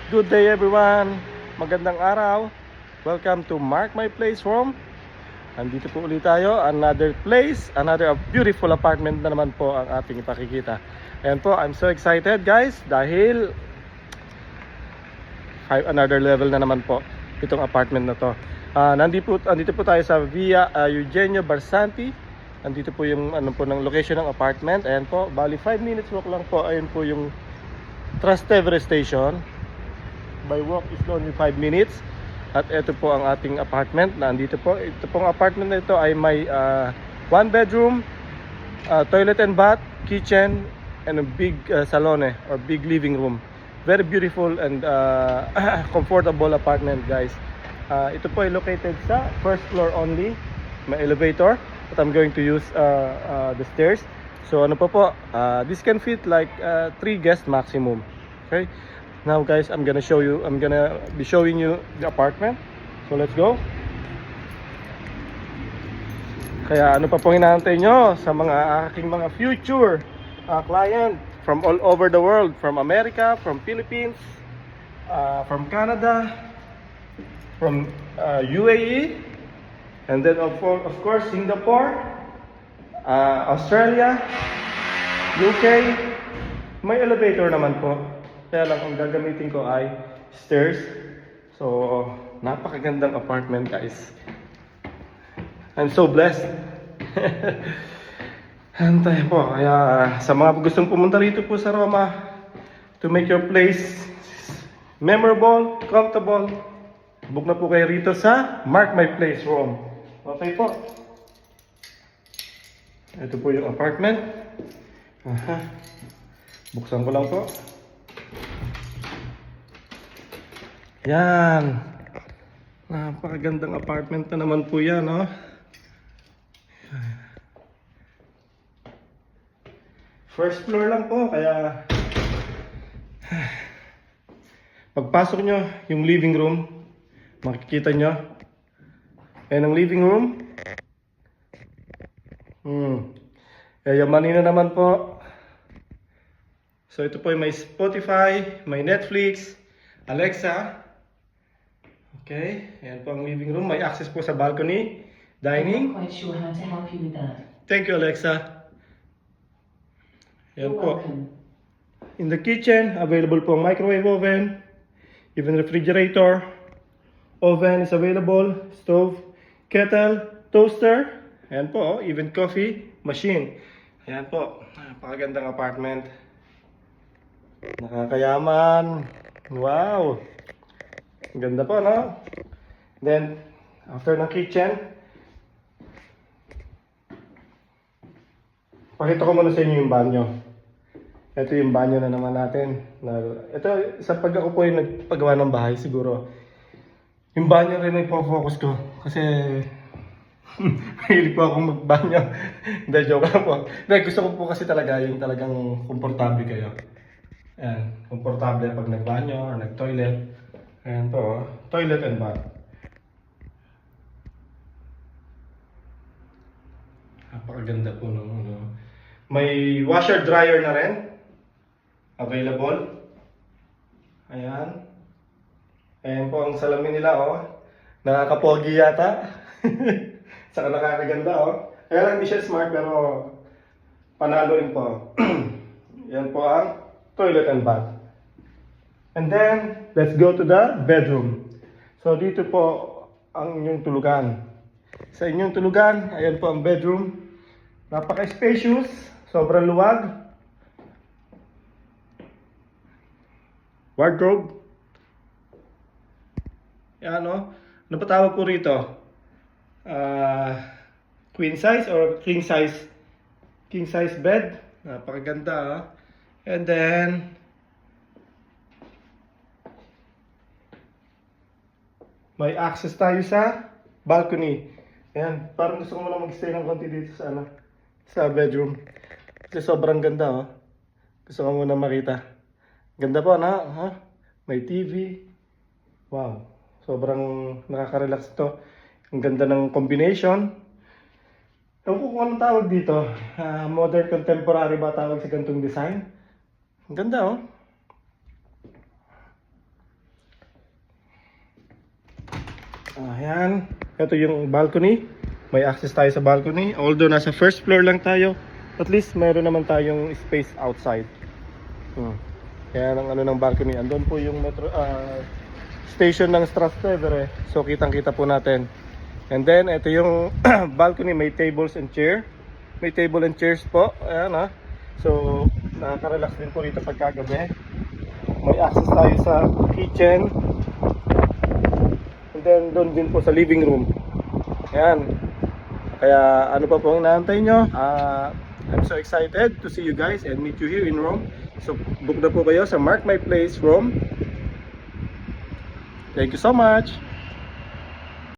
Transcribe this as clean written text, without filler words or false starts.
Good day everyone! Magandang araw! Welcome to Mark My Place Home. Andito po ulit tayo, another place, another beautiful apartment na naman po ang ating ipakikita. Ayan po, I'm so excited guys dahil another level na naman po itong apartment na to. Andito po tayo sa Via Eugenio Barsanti. Andito po yung ng location ng apartment. Ayan po, bali 5 minutes walk lang po. Ayun po yung Trastevere Station. By walk is only 5 minutes. At ito po ang ating apartment. Nandito po. Ito pong apartment na ito ay may 1 bedroom, toilet and bath, kitchen, and a big salone or big living room. Very beautiful and comfortable apartment guys. Ito po ay located sa first floor only. May elevator. But I'm going to use the stairs. So ano po, this can fit like 3 guests maximum. Okay. Now guys, I'm gonna be showing you the apartment. So let's go. Kaya ano pa pong hinahantay nyo sa mga aking mga future client from all over the world, from America, from Philippines, from Canada, from UAE, and then of course Singapore, Australia, UK. May elevator naman po. Kaya lang ang gagamitin ko ay stairs. So, napakagandang apartment guys. I'm so blessed. Hantay po. Kaya sa mga gustong pumunta rito po sa Roma to make your place memorable, comfortable, book na po kayo rito sa Mark My Place Rome. Okay po. Ito po yung apartment. Buksan ko lang po. Yan. Napakagandang apartment na naman po yan, no? First floor lang po, kaya pagpasok nyo yung living room, makikita nyo. Ayan ang living room. Yayamanin na naman po. So ito po ay may Spotify, may Netflix, Alexa. Okay, ayan po ang living room. May access po sa balcony, dining. I'm not quite sure how to help you with that. Thank you, Alexa. Ayan You're po. welcome. In the kitchen, available po ang microwave oven, even refrigerator. Oven is available, stove, kettle, toaster. Ayan po, even coffee machine. Ayan po, napakagandang apartment. Nakakayaman. Wow. Ang ganda po, no? Then, after ng kitchen, pakita ko muna sa inyo yung banyo. Ito yung banyo na naman natin. Ito, sa pag ako po yung nagpagawa ng bahay, siguro, yung banyo rin yung focus ko. Kasi, mahilig po akong magbanyo. Hindi, joke lang po. Hindi, gusto ko po kasi talaga yung talagang komportable kayo. Ayan, komportable pag nagbanyo or nag-toilet. Ayan po, toilet and bath. Napakaganda po nung ano. May washer dryer na rin available. Ayan. Ayan po ang salamin nila, oh. Nakakapogi yata. Saka nakakaganda, oh. Kaya lang hindi siya smart pero panalo rin po. Yan po ang toilet and bath. And then, let's go to the bedroom. So, dito po ang inyong tulugan. Sa inyong tulugan, ayan po ang bedroom. Napaka-spacious, sobrang luwag. Wardrobe. Yan, no? Ano pa tawag po rito? Queen size or king size? King size bed. Napakaganda, ah. And then, may access tayo sa balcony. Ayan, parang gusto ko muna mag-stay ng konti dito sa sa bedroom. Kasi sobrang ganda, oh. Gusto ko muna makita. Ganda po, na, ha? May TV. Wow. Sobrang nakaka-relax ito. Ang ganda ng combination. Ewan ko kung anong tawag dito. Modern contemporary ba tawag sa gantong design? Ang ganda, oh. Ayan. Ito yung balcony. May access tayo sa balcony. Although nasa first floor lang tayo, at least meron naman tayong space outside. Kaya ang ano ng balcony, andun po yung metro, station ng Trastevere. So kitang-kita po natin. And then ito yung balcony, may tables and chair. May table and chairs po. Ayan ha. So nakaka-relax din po rito pagkagabi. May access tayo sa kitchen. And then doon din po sa living room. Ayan. Kaya ano pa po ang inaantay nyo? I'm so excited to see you guys and meet you here in Rome. So book na po kayo sa Mark My Place Rome. Thank you so much.